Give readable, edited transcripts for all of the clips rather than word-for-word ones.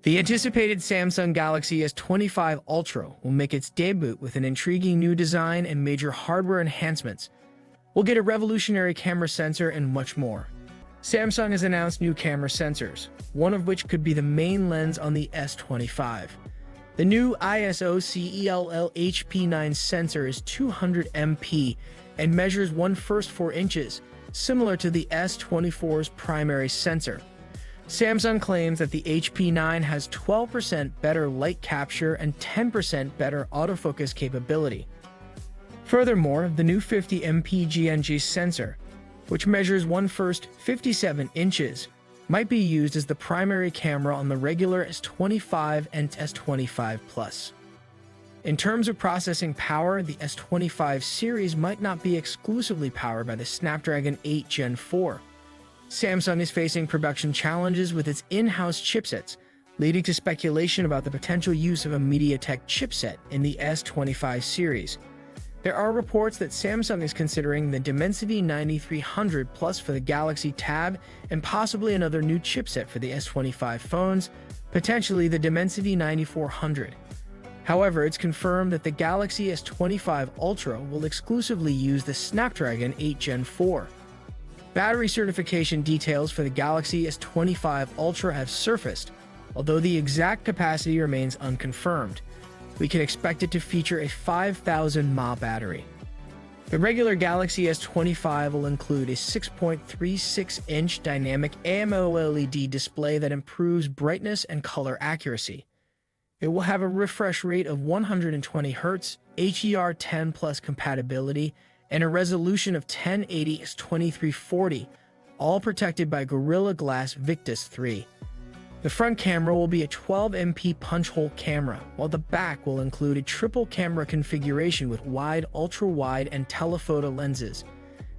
The anticipated Samsung Galaxy S25 Ultra will make its debut with an intriguing new design and major hardware enhancements. We'll get a revolutionary camera sensor and much more. Samsung has announced new camera sensors, one of which could be the main lens on the S25. The new ISO CELL HP9 sensor is 200 MP and measures 4 inches, similar to the S24's primary sensor. Samsung claims that the HP9 has 12% better light capture and 10% better autofocus capability. Furthermore, the new 50 MP GNG sensor, which measures 57 inches, might be used as the primary camera on the regular S25 and S25 Plus. In terms of processing power, the S25 series might not be exclusively powered by the Snapdragon 8 Gen 4. Samsung is facing production challenges with its in-house chipsets, leading to speculation about the potential use of a MediaTek chipset in the S25 series. There are reports that Samsung is considering the Dimensity 9300 Plus for the Galaxy Tab and possibly another new chipset for the S25 phones, potentially the Dimensity 9400. However, it's confirmed that the Galaxy S25 Ultra will exclusively use the Snapdragon 8 Gen 4. Battery certification details for the Galaxy S25 Ultra have surfaced, although the exact capacity remains unconfirmed. We can expect it to feature a 5,000 mAh battery. The regular Galaxy S25 will include a 6.36-inch dynamic AMOLED display that improves brightness and color accuracy. It will have a refresh rate of 120 Hz, HDR10+ compatibility, and a resolution of 1080x2340, all protected by Gorilla Glass Victus 3. The front camera will be a 12 MP punch-hole camera, while the back will include a triple camera configuration with wide, ultra-wide, and telephoto lenses.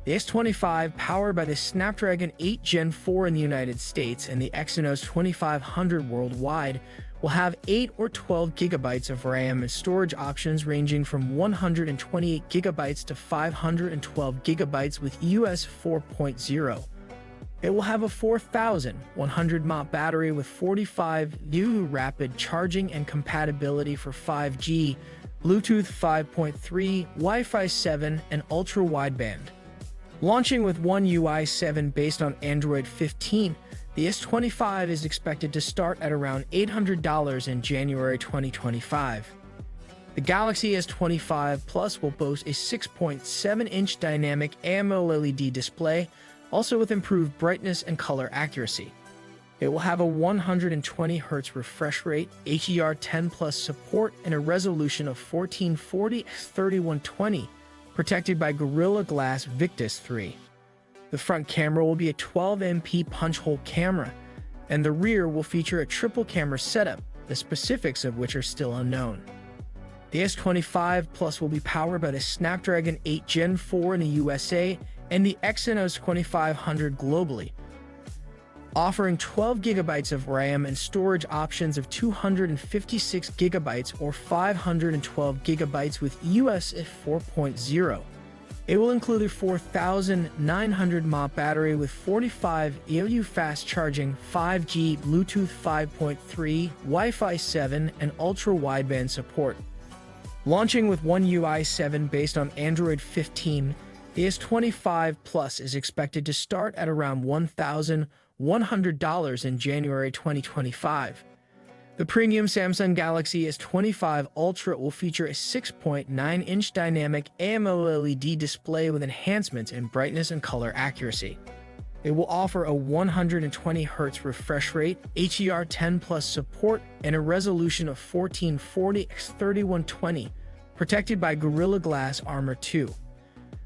The S25, powered by the Snapdragon 8 Gen 4 in the United States and the Exynos 2500 worldwide, will have 8 or 12 GB of RAM and storage options ranging from 128 GB to 512 GB with US 4.0. It will have a 4,100 mAh battery with 45 UU rapid charging and compatibility for 5G, Bluetooth 5.3, Wi-Fi 7, and ultra-wideband. Launching with One UI 7 based on Android 15, the S25 is expected to start at around $800 in January 2025. The Galaxy S25 Plus will boast a 6.7-inch dynamic AMOLED display, also with improved brightness and color accuracy. It will have a 120 Hz refresh rate, HDR10+ support, and a resolution of 1440x3120, protected by Gorilla Glass Victus 3. The front camera will be a 12 MP punch-hole camera, and the rear will feature a triple camera setup, the specifics of which are still unknown. The S25 Plus will be powered by the Snapdragon 8 Gen 4 in the USA and the Exynos 2500 globally, offering 12 GB of RAM and storage options of 256 GB or 512 GB with US 4.0. It will include a 4,900 mAh battery with 45 EU fast charging, 5G, Bluetooth 5.3, Wi-Fi 7, and ultra-wideband support. Launching with One UI 7 based on Android 15, the S25 Plus is expected to start at around $1,100 in January 2025. The premium Samsung Galaxy S25 Ultra will feature a 6.9-inch dynamic AMOLED display with enhancements in brightness and color accuracy. It will offer a 120 Hz refresh rate, HDR10+ support, and a resolution of 1440x3120, protected by Gorilla Glass Armor 2.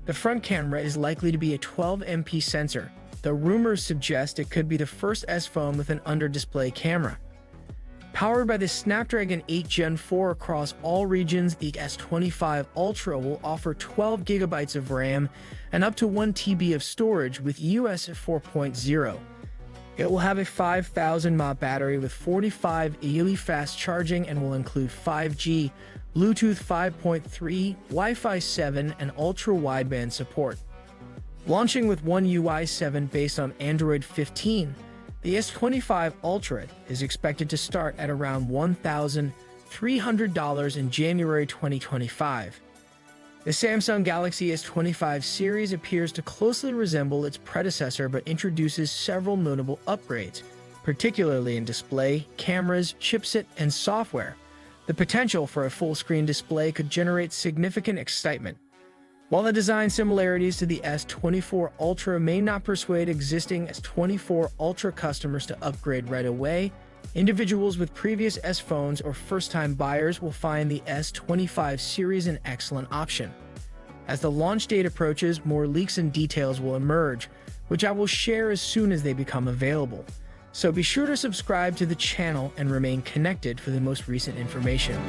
The front camera is likely to be a 12 MP sensor, though rumors suggest it could be the first S phone with an under-display camera. Powered by the Snapdragon 8 Gen 4 across all regions, the S25 Ultra will offer 12 GB of RAM and up to 1 TB of storage with US 4.0. It will have a 5,000 mAh battery with 45 EU fast charging and will include 5G, Bluetooth 5.3, Wi-Fi 7, and ultra-wideband support. Launching with One UI 7 based on Android 15, The S25 Ultra is expected to start at around $1,300 in January 2025. The Samsung Galaxy S25 series appears to closely resemble its predecessor but introduces several notable upgrades, particularly in display, cameras, chipset, and software. The potential for a full-screen display could generate significant excitement. While the design similarities to the S24 Ultra may not persuade existing S24 Ultra customers to upgrade right away, individuals with previous S phones or first-time buyers will find the S25 series an excellent option. As the launch date approaches, more leaks and details will emerge, which I will share as soon as they become available. So be sure to subscribe to the channel and remain connected for the most recent information.